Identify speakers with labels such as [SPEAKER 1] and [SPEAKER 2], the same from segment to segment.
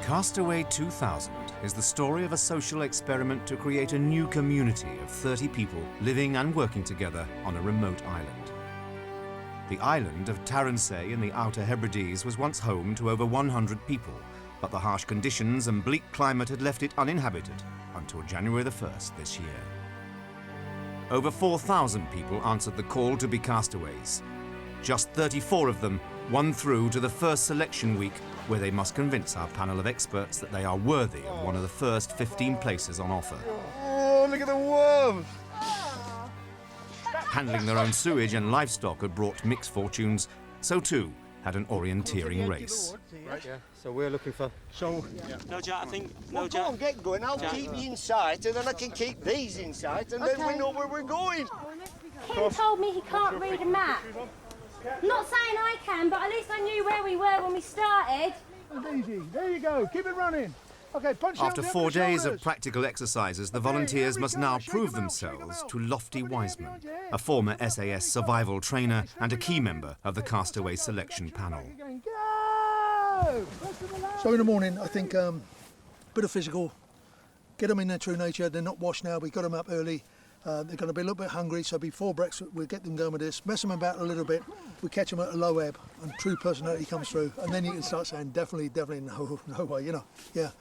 [SPEAKER 1] Castaway 2000 is the story of a social experiment to create a new community of 30 people living and working together on a remote island. The island of Tarrantay in the Outer Hebrides was once home to over 100 people, but the harsh conditions and bleak climate had left it uninhabited until January the 1st this year. Over 4,000 people answered the call to be castaways. Just 34 of them won through to the first selection week, where they must convince our panel of experts that they are worthy of one of the first 15 places on offer.
[SPEAKER 2] Oh, look at the worms!
[SPEAKER 1] Handling their own sewage and livestock had brought mixed fortunes, so too had an orienteering race.
[SPEAKER 3] Right, yeah. So we're looking for...
[SPEAKER 4] No, Jack, I think... No,
[SPEAKER 2] Well,
[SPEAKER 4] Jack.
[SPEAKER 2] go on, get going. I'll keep you in sight, and then I can keep these in sight, and then we know where we're going.
[SPEAKER 5] Kim told me he can't read a map. Not saying I can, but at least I knew where we were when we started.
[SPEAKER 6] That's easy. There you go. Keep it running. Okay, punch
[SPEAKER 1] After
[SPEAKER 6] out
[SPEAKER 1] 4
[SPEAKER 6] the
[SPEAKER 1] days of
[SPEAKER 6] shoulders.
[SPEAKER 1] practical exercises, the volunteers must now prove themselves to Lofty Wiseman, a former SAS survival trainer and a key member of the Castaway selection panel.
[SPEAKER 6] Go! So in the morning, I think bit of physical, get them in their true nature. They're not washed now. We got them up early. They're going to be a little bit hungry, so before breakfast we'll get them going with this, mess them about a little bit, we catch them at a low ebb, and true personality comes through, and then you can start saying definitely, no way, you know, yeah.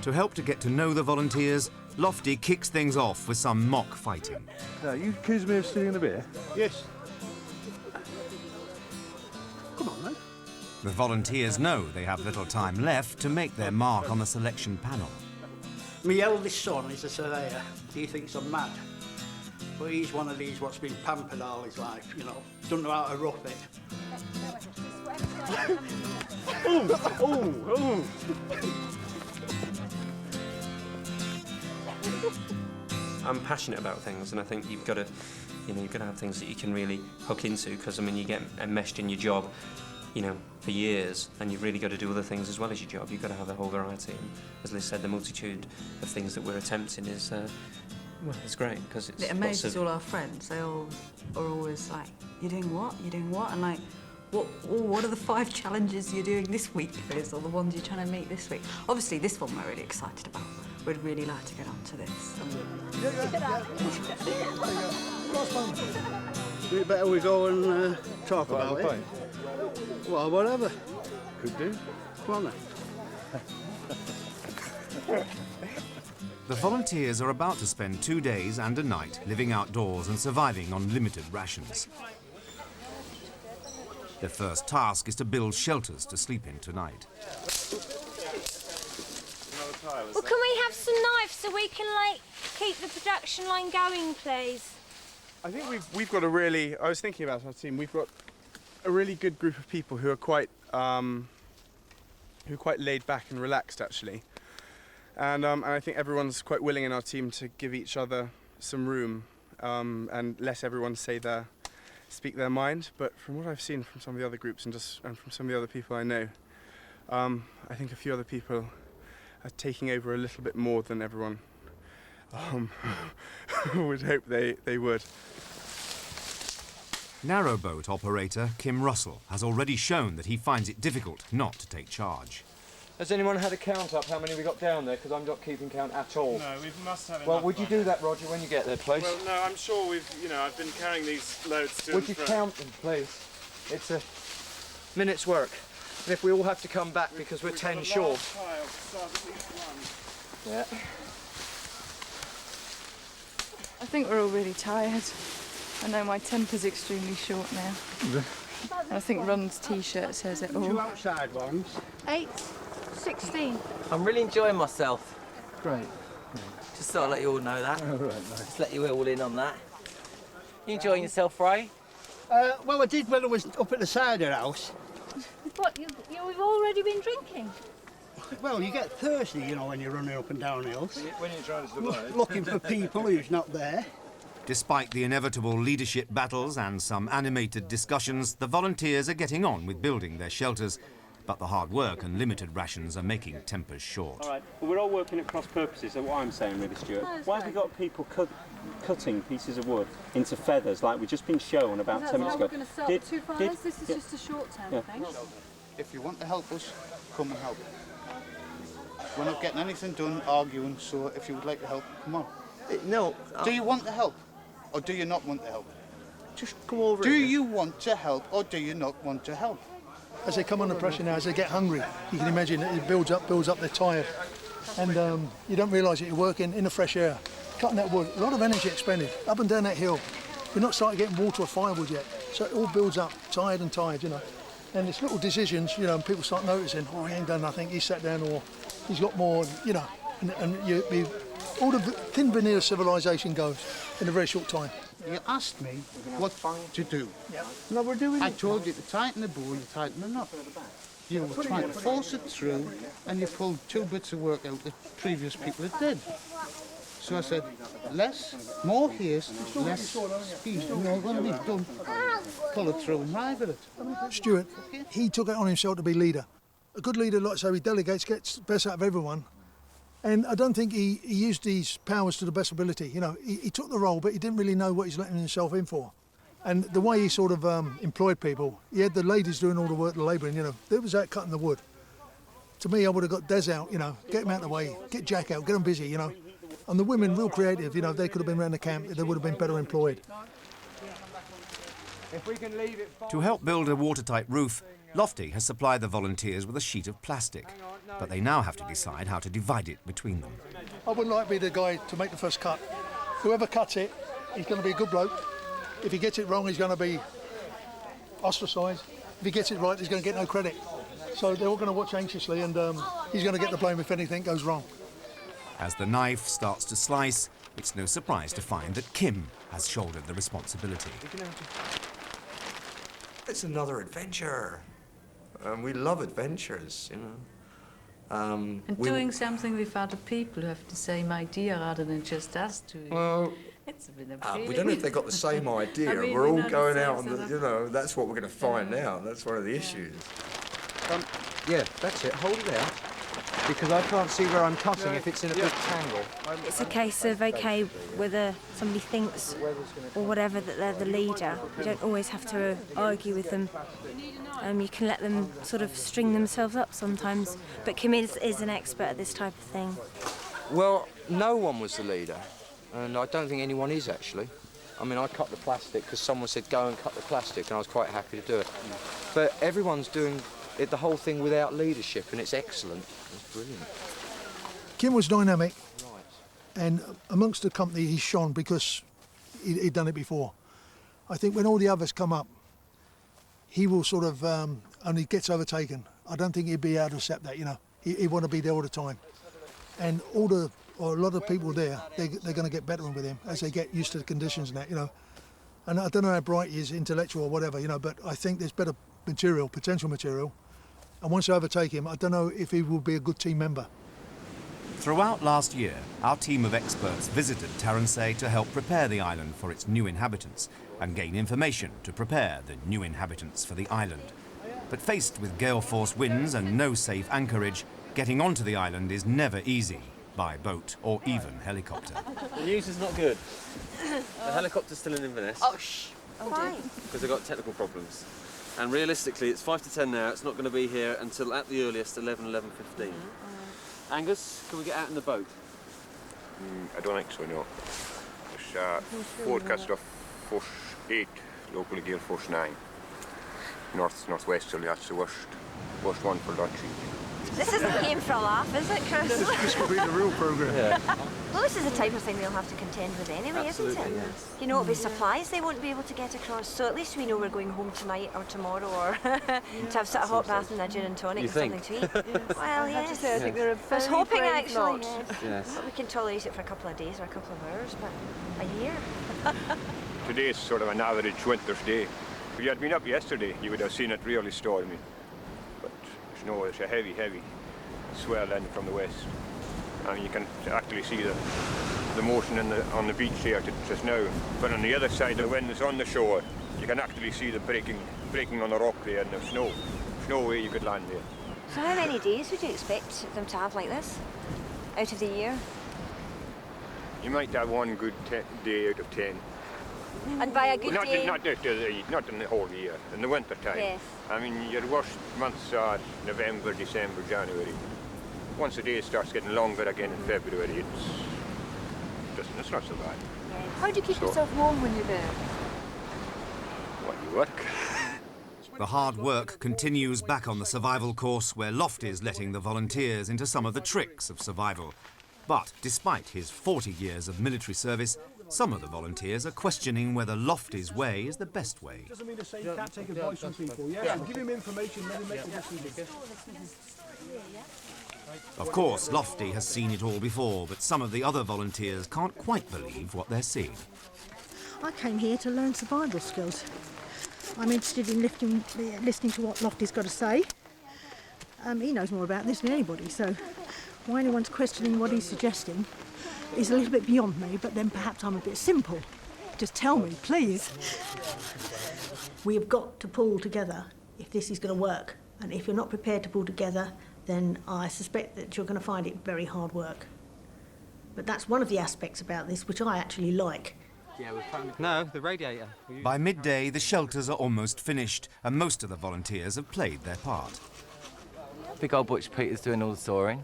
[SPEAKER 1] To help to get to know the volunteers, Lofty kicks things off with some mock fighting.
[SPEAKER 7] No, you accuse me of stealing a beer?
[SPEAKER 6] Yes.
[SPEAKER 7] Come on, then.
[SPEAKER 1] The volunteers know they have little time left to make their mark on the selection panel.
[SPEAKER 8] My eldest son is a surveyor. He thinks I'm mad. But he's one of these what's been pampered all his life, you know. Don't know how to rough it.
[SPEAKER 3] I'm passionate about things, and I think you've got to, you've got to have things that you can really hook into, because I mean, you get enmeshed in your job, for years, and you've really got to do other things as well as your job. You've got to have a whole variety. And as Liz said, the multitude of things that we're attempting is, it's great, because it's...
[SPEAKER 9] It amazes all our friends. They all are always like, you're doing what? You're doing what? And like, what are the 5 challenges you're doing this week, Liz, or the ones you're trying to meet this week? Obviously, this one we're really excited about. We'd really like to get on to this.
[SPEAKER 8] Better we go and talk about it. Well, whatever.
[SPEAKER 7] Could do.
[SPEAKER 8] Come on then.
[SPEAKER 1] The volunteers are about to spend 2 days and a night living outdoors and surviving on limited rations. Their first task is to build shelters to sleep in tonight.
[SPEAKER 5] Well, can we have some knives so we can, keep the production line going, please?
[SPEAKER 10] I think we've got a really... I was thinking about our team. We've got a really good group of people who are quite laid back and relaxed, actually. And I think everyone's quite willing in our team to give each other some room and let everyone speak their mind. But from what I've seen from some of the other groups and from some of the other people I know, I think a few other people are taking over a little bit more than everyone would hope they would.
[SPEAKER 1] Narrowboat operator Kim Russell has already shown that he finds it difficult not to take charge.
[SPEAKER 3] Has anyone had a count up how many we got down there? Because I'm not keeping count at all.
[SPEAKER 10] No, we must have enough.
[SPEAKER 3] Well, would you do that, Roger, when you get there, please?
[SPEAKER 10] Well, no, I'm sure I've been carrying these loads to
[SPEAKER 3] Would you count them, please? It's a minute's work. And if we all have to come back because we're 10 short. Yeah.
[SPEAKER 9] I think we're all really tired. I know my temper's extremely short now. And I think Ron's T-shirt says it all.
[SPEAKER 8] 2 outside ones.
[SPEAKER 5] 8, 16.
[SPEAKER 11] I'm really enjoying myself.
[SPEAKER 6] Great.
[SPEAKER 11] Just thought I'd let you all know that.
[SPEAKER 6] Oh, right, nice.
[SPEAKER 11] Just let you all in on that. You enjoying yourself, Ray?
[SPEAKER 8] Well, I did when I was up at the cider house.
[SPEAKER 5] What, you've already been drinking?
[SPEAKER 8] Well, you get thirsty, when you're running up and down hills.
[SPEAKER 7] When you're trying to survive.
[SPEAKER 8] Looking for people who's not there.
[SPEAKER 1] Despite the inevitable leadership battles and some animated discussions, the volunteers are getting on with building their shelters, but the hard work and limited rations are making tempers short.
[SPEAKER 4] All right, well, we're all working at cross purposes, so what I'm saying really, Stuart, why have we got people cutting pieces of wood into feathers like we've just been shown about 10 minutes ago?
[SPEAKER 5] We're going to start with 2 fires. This is just a short-term thing.
[SPEAKER 2] If you want to help us, come and help.
[SPEAKER 12] We're not getting anything done arguing, so if you would like to help, come on.
[SPEAKER 2] No.
[SPEAKER 12] Do you want to help, or do you not want to help?
[SPEAKER 2] Just come over.
[SPEAKER 12] Do you want to help, or do you not want to help?
[SPEAKER 6] As they come under pressure now, as they get hungry, you can imagine it builds up, they're tired. And you don't realise that you're working in the fresh air, cutting that wood, a lot of energy expended, up and down that hill. We're not started getting water or firewood yet, so it all builds up, tired, you know. And it's little decisions, you know, and people start noticing, oh, he ain't done nothing, he's sat down, or he's got more, you know, all the thin veneer of civilization goes in a very short time.
[SPEAKER 12] You asked me what to do.
[SPEAKER 6] Yeah.
[SPEAKER 2] No, we're doing
[SPEAKER 12] I told you to tighten the bow, you tighten the knot. You were trying to force it through, and you pulled 2 bits of work out that previous people had did. So I said, more haste, less speed, and you're going to be done. Pull it through and ride with it.
[SPEAKER 6] Stuart, he took it on himself to be leader. A good leader, like so, he delegates, gets the best out of everyone. And I don't think he used his powers to the best ability. You know, he took the role, but he didn't really know what he's letting himself in for. And the way he sort of employed people, he had the ladies doing all the work, the labouring, you know, they was out cutting the wood. To me, I would have got Des out, you know, get him out of the way, get Jack out, get them busy, you know. And the women, real creative, you know, they could have been around the camp, they would have been better employed.
[SPEAKER 1] To help build a watertight roof, Lofty has supplied the volunteers with a sheet of plastic, but they now have to decide how to divide it between them.
[SPEAKER 6] I wouldn't like to be the guy to make the first cut. Whoever cuts it, he's going to be a good bloke. If he gets it wrong, he's going to be ostracised. If he gets it right, he's going to get no credit. So they're all going to watch anxiously, and he's going to get the blame if anything goes wrong.
[SPEAKER 1] As the knife starts to slice, it's no surprise to find that Kim has shouldered the responsibility.
[SPEAKER 13] It's another adventure. We love adventures, you know.
[SPEAKER 14] And doing something with other people who have the same idea rather than just us doing.
[SPEAKER 13] Well,
[SPEAKER 14] it's been a
[SPEAKER 13] we don't know if they've got the same idea.
[SPEAKER 14] I mean,
[SPEAKER 13] we're all
[SPEAKER 14] not
[SPEAKER 13] going
[SPEAKER 14] the
[SPEAKER 13] out
[SPEAKER 14] same
[SPEAKER 13] on the, you know, that's what we're going to find out. That's one of the issues.
[SPEAKER 11] Yeah, that's it. Hold it out. Because I can't see where I'm cutting if it's in a big tangle.
[SPEAKER 5] It's a case of, okay, whether somebody thinks or whatever that they're the leader, you don't always have to argue with them. You can let them sort of string themselves up sometimes. But Kim is an expert at this type of thing.
[SPEAKER 11] Well, no one was the leader, and I don't think anyone is actually. I mean, I cut the plastic because someone said go and cut the plastic, and I was quite happy to do it. But everyone's doing the whole thing without leadership, and it's excellent. It's brilliant.
[SPEAKER 6] Kim was dynamic, and amongst the company he shone because he'd done it before. I think when all the others come up, he will sort of, and he gets overtaken. I don't think he'd be able to accept that, you know. He'd want to be there all the time. And a lot of people there, they're going to get better with him as they get used to the conditions and that, you know. And I don't know how bright he is, intellectual or whatever, you know, but I think there's better material, potential material. And once I overtake him, I don't know if he will be a good team member.
[SPEAKER 1] Throughout last year, our team of experts visited Taransay to help prepare the island for its new inhabitants and gain information to prepare the new inhabitants for the island. But faced with gale-force winds and no safe anchorage, getting onto the island is never easy, by boat or even helicopter.
[SPEAKER 15] The news is not good. The helicopter's still in Inverness.
[SPEAKER 5] Oh, shh. Why?
[SPEAKER 15] Because they've got technical problems. And realistically, it's 5 to 10 now. It's not going to be here until, at the earliest, 11:15. Angus, can we get out in the boat?
[SPEAKER 16] I don't think so, no. There's forecast of force 8, locally gale force 9. Northwesterly, that's the worst one for launching.
[SPEAKER 5] This isn't a game for a laugh, is it, Chris?
[SPEAKER 6] This could be the real programme.
[SPEAKER 15] Yeah.
[SPEAKER 5] Well, this is the type of thing they'll have to contend with anyway,
[SPEAKER 15] Absolutely,
[SPEAKER 5] isn't it?
[SPEAKER 15] yes.
[SPEAKER 5] You know, it'll be supplies they won't be able to get across, so at least we know we're going home tonight or tomorrow, or to have a hot bath and a gin and tonic
[SPEAKER 15] You
[SPEAKER 5] and
[SPEAKER 15] think?
[SPEAKER 5] something to eat. Well, yes.
[SPEAKER 17] I think they're a
[SPEAKER 5] I was
[SPEAKER 17] very
[SPEAKER 5] hoping
[SPEAKER 17] brave
[SPEAKER 5] actually,
[SPEAKER 17] lot.
[SPEAKER 5] yes.
[SPEAKER 15] Yes.
[SPEAKER 5] But we can tolerate it for a couple of days or a couple of hours, but a year.
[SPEAKER 16] Today's sort of an average winter's day. If you had been up yesterday, you would have seen it really stormy. But there's a heavy swell in from the west. And you can actually see the motion on the beach here just now. But on the other side, the wind is on the shore. You can actually see the breaking on the rock there and the snow. There's no way you could land there.
[SPEAKER 5] So how many days would you expect them to have like this out of the year?
[SPEAKER 16] You might have one good day out of 10.
[SPEAKER 5] And by a good
[SPEAKER 16] not
[SPEAKER 5] day...
[SPEAKER 16] not in the whole year, in the winter time.
[SPEAKER 5] Yes.
[SPEAKER 16] I mean, your worst months are November, December, January. once the day starts getting longer again in February, it's not so bad.
[SPEAKER 17] How do you keep yourself warm when you're there?
[SPEAKER 16] When you work.
[SPEAKER 1] The hard work continues back on the survival course, where Lofty's letting the volunteers into some of the tricks of survival. But despite his 40 years of military service, some of the volunteers are questioning whether Lofty's way is the best way.
[SPEAKER 18] Doesn't mean to say you can't take advice from people, yeah? So give him information, let him make the decision.
[SPEAKER 1] Of course, Lofty has seen it all before, but some of the other volunteers can't quite believe what they're seeing.
[SPEAKER 19] I came here to learn survival skills. I'm interested in listening to what Lofty's got to say. He knows more about this than anybody, so why anyone's questioning what he's suggesting is a little bit beyond me, but then perhaps I'm a bit simple. Just tell me, please. We have got to pull together if this is going to work, and if you're not prepared to pull together, then I suspect that you're going to find it very hard work. But that's one of the aspects about this which I actually like.
[SPEAKER 20] Yeah, we found... No, the radiator.
[SPEAKER 1] By midday, the shelters are almost finished, and most of the volunteers have played their part.
[SPEAKER 20] Big old Butch Peter's doing all the sawing.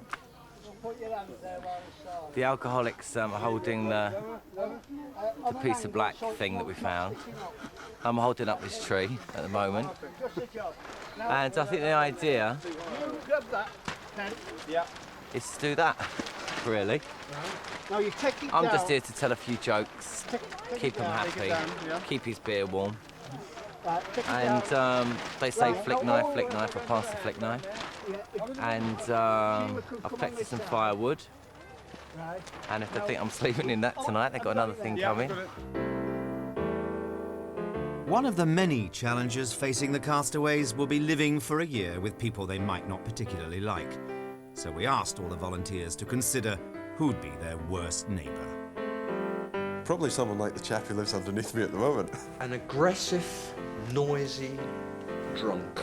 [SPEAKER 20] The alcoholics are holding the piece of black thing that we found. I'm holding up this tree at the moment. And I think the idea is to do that, really. I'm just here to tell a few jokes, keep him happy, keep his beer warm. And they say flick knife, I pass the flick knife. And I've collected some firewood. And if they think I'm sleeping in that tonight, they've got another thing coming.
[SPEAKER 1] One of the many challenges facing the castaways will be living for a year with people they might not particularly like. So we asked all the volunteers to consider who'd be their worst neighbour.
[SPEAKER 21] Probably someone like the chap who lives underneath me at the moment.
[SPEAKER 11] An aggressive, noisy drunk.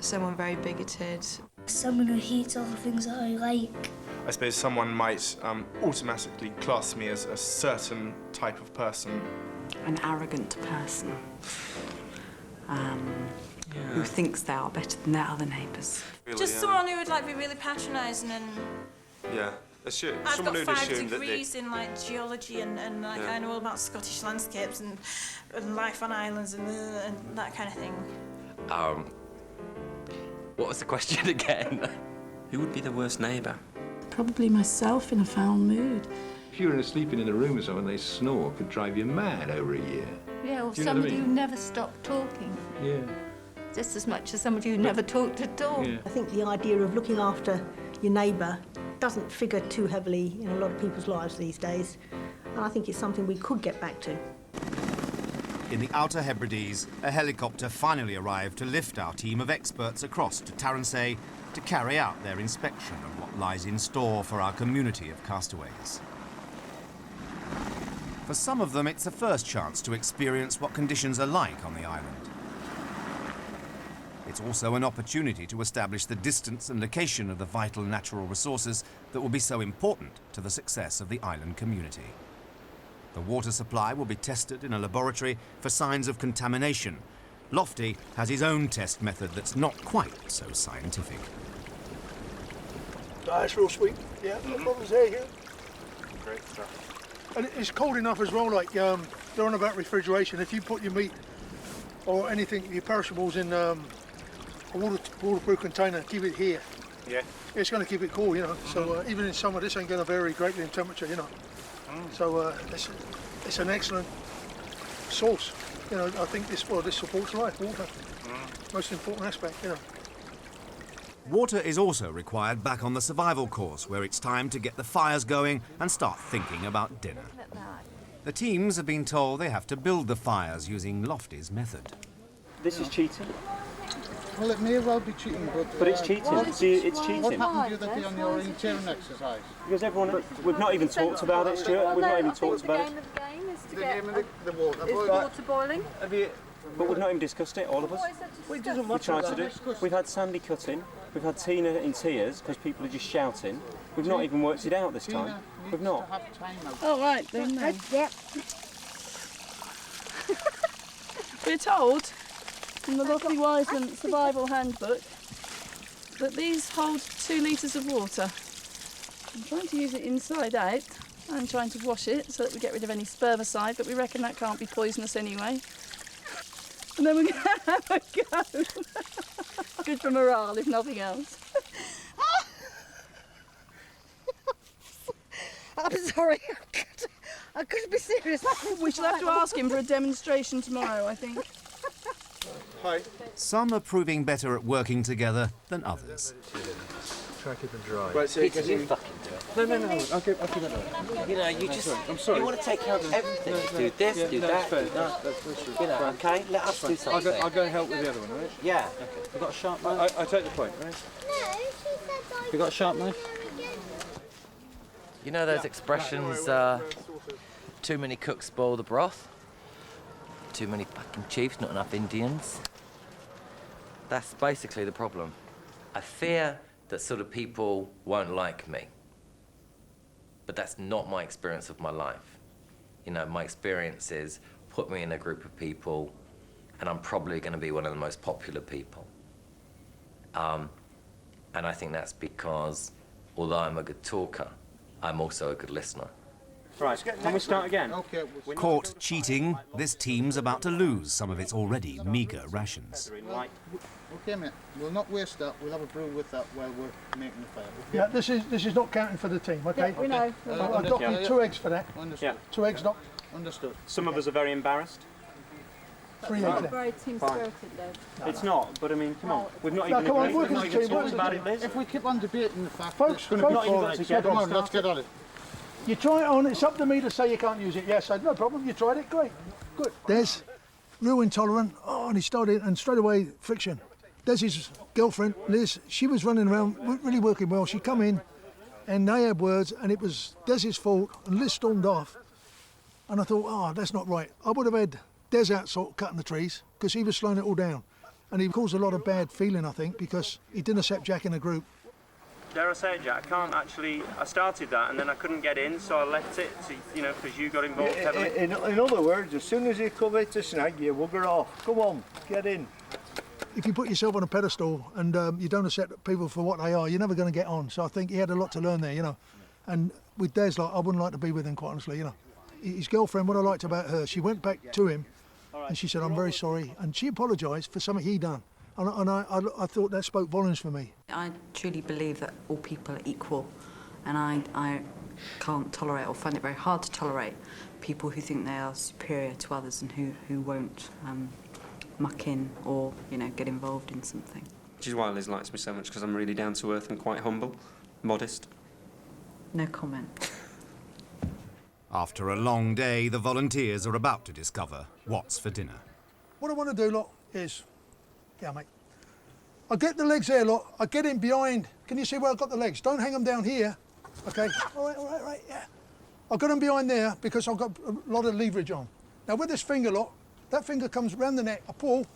[SPEAKER 22] Someone very bigoted.
[SPEAKER 23] Someone who hates all the things that I like.
[SPEAKER 10] I suppose someone might automatically class me as a certain type of person.
[SPEAKER 9] An arrogant person who thinks they are better than their other neighbours.
[SPEAKER 5] Really, just someone who would be really patronising and...
[SPEAKER 10] Yeah.
[SPEAKER 5] I've got 5 degrees in geology and I know all about Scottish landscapes and life on islands and that kind of thing.
[SPEAKER 20] What was the question again?
[SPEAKER 3] Who would be the worst neighbour?
[SPEAKER 14] Probably myself in a foul mood.
[SPEAKER 7] If you were sleeping in a room with someone, they snore, could drive you mad over a year.
[SPEAKER 17] Yeah, or
[SPEAKER 7] Do you know what I
[SPEAKER 17] somebody
[SPEAKER 7] mean?
[SPEAKER 17] who never stopped talking.
[SPEAKER 7] Yeah.
[SPEAKER 17] Just as much as somebody who never talked at all.
[SPEAKER 7] Yeah.
[SPEAKER 19] I think the idea of looking after your neighbour doesn't figure too heavily in a lot of people's lives these days, and I think it's something we could get back to.
[SPEAKER 1] In the Outer Hebrides, a helicopter finally arrived to lift our team of experts across to Taransay to carry out their inspection of what lies in store for our community of castaways. For some of them, it's a first chance to experience what conditions are like on the island. It's also an opportunity to establish the distance and location of the vital natural resources that will be so important to the success of the island community. The water supply will be tested in a laboratory for signs of contamination. Lofty has his own test method that's not quite so scientific.
[SPEAKER 6] That's real sweet. Yeah, no problems there, yeah.
[SPEAKER 10] Great stuff.
[SPEAKER 6] And it's cold enough as well, they're on about refrigeration. If you put your meat or anything, your perishables in a waterproof container, keep it here.
[SPEAKER 10] Yeah.
[SPEAKER 6] It's going to keep it cool, So even in summer, this ain't going to vary greatly in temperature, So it's an excellent source. I think this supports life, water. Most important aspect,
[SPEAKER 1] Water is also required back on the survival course, where it's time to get the fires going and start thinking about dinner. The teams have been told they have to build the fires using Lofty's method.
[SPEAKER 4] This is cheating.
[SPEAKER 12] Well, it may well be cheating, but
[SPEAKER 4] it's cheating. It's cheating.
[SPEAKER 12] What happened the other day on the orienteering exercise?
[SPEAKER 4] Because we've not even talked about it, Stuart. We've not even talked about it.
[SPEAKER 12] The game of the water.
[SPEAKER 17] Is water boiling?
[SPEAKER 4] But we've not even discussed it, all of us.
[SPEAKER 12] Well, it doesn't
[SPEAKER 4] We
[SPEAKER 12] matter.
[SPEAKER 4] tried to do. We've had Sandy cutting. We've had Tina in tears because people are just shouting. We've not even worked it out this time. We've not.
[SPEAKER 17] Oh, right, then.
[SPEAKER 19] Yep.
[SPEAKER 17] We're told in the lovely Wiseman Survival Handbook that these hold 2 litres of water. I'm trying to use it inside out and trying to wash it so that we get rid of any spermicide, but we reckon that can't be poisonous anyway. And then we're going to have a go. Good for morale, if nothing else.
[SPEAKER 19] I'm sorry. I couldn't be serious.
[SPEAKER 17] We shall have to ask him for a demonstration tomorrow, I think.
[SPEAKER 10] Hi.
[SPEAKER 1] Some are proving better at working together than others.
[SPEAKER 7] Try to keep them dry.
[SPEAKER 10] Right, so
[SPEAKER 20] Peter, you fucking do it.
[SPEAKER 10] No. I'll give that away.
[SPEAKER 20] You know, you just...
[SPEAKER 10] I'm sorry.
[SPEAKER 20] You want to take care of everything. Do this, do that, do that.
[SPEAKER 10] That's true.
[SPEAKER 20] You know, okay? Let us do something.
[SPEAKER 10] I'll go and help with the other one, right?
[SPEAKER 20] Yeah.
[SPEAKER 10] Okay. You got a sharp knife? I take the point, right? You got a sharp knife?
[SPEAKER 20] You know those expressions, too many cooks spoil the broth? Too many fucking chiefs, not enough Indians? That's basically the problem. I fear that sort of people won't like me. But that's not my experience of my life. You know, my experience is put me in a group of people and I'm probably going to be one of the most popular people. And I think that's because, although I'm a good talker, I'm also a good listener.
[SPEAKER 4] Right, can we start again?
[SPEAKER 12] Okay.
[SPEAKER 1] Caught cheating, this team's about to lose some of its already meagre rations.
[SPEAKER 12] Okay, mate. We'll not waste that. We'll have a brew with that while we're making the fire. Okay?
[SPEAKER 6] Yeah, this is not counting for the team, okay?
[SPEAKER 17] Yeah, we know.
[SPEAKER 6] I've got you 2 eggs for that.
[SPEAKER 12] Understood.
[SPEAKER 6] 2 eggs, not
[SPEAKER 12] Understood.
[SPEAKER 4] Some of us are very embarrassed.
[SPEAKER 6] 3 eggs.
[SPEAKER 17] Not very team-spirited, though.
[SPEAKER 4] It's not, but I mean, come on. We've not
[SPEAKER 6] No,
[SPEAKER 4] even
[SPEAKER 6] come on,
[SPEAKER 4] agreed,
[SPEAKER 6] work
[SPEAKER 4] we've
[SPEAKER 6] as
[SPEAKER 4] not
[SPEAKER 6] a
[SPEAKER 4] even
[SPEAKER 6] team, work
[SPEAKER 4] talked
[SPEAKER 6] as a
[SPEAKER 4] about
[SPEAKER 6] team.
[SPEAKER 4] it, Liz.
[SPEAKER 12] If we keep on debating the fact
[SPEAKER 6] Folks,
[SPEAKER 12] that...
[SPEAKER 4] We've not even got
[SPEAKER 6] folks,
[SPEAKER 4] together.
[SPEAKER 12] Come on, let's get on it.
[SPEAKER 6] you try it on, it's up to me to say you can't use it. Yes, no problem, you tried it, great. Good. Des, real intolerant. Oh, and he started, and straight away, friction. Des's girlfriend, Liz, she was running around, really working well. She come in, and they had words, and it was Des's fault, and Liz stormed off. And I thought, oh, that's not right. I would have had Des out sort of cutting the trees, because he was slowing it all down. And he caused a lot of bad feeling, I think, because he didn't accept Jack in a group.
[SPEAKER 4] Dare I say it, Jack, I can't actually... I started that and then I couldn't get in, so I left it, to, you know, because you got involved heavily.
[SPEAKER 18] In other words, as soon as you come in to snag, you wugger off. Come on, get in.
[SPEAKER 6] If you put yourself on a pedestal and you don't accept people for what they are, you're never going to get on. So I think he had a lot to learn there, you know. And with Des, like, I wouldn't like to be with him, quite honestly, you know. His girlfriend, what I liked about her, she went back to him and she said, I'm very sorry. And she apologised for something he done. And I thought that spoke volumes for me.
[SPEAKER 9] I truly believe that all people are equal, and I can't tolerate or find it very hard to tolerate people who think they are superior to others and who won't muck in or, you know, get involved in something.
[SPEAKER 3] Which is why Liz likes me so much, because I'm really down to earth and quite humble, modest.
[SPEAKER 9] No comment.
[SPEAKER 1] After a long day, the volunteers are about to discover what's for dinner.
[SPEAKER 6] What I want to do, lot, is... Yeah, mate. I get the legs there, lot. I get in behind. Can you see where I've got the legs? Don't hang them down here. Okay? All right, yeah. I've got them behind there because I've got a lot of leverage on. Now, with this finger, lot, that finger comes round the neck, I pull,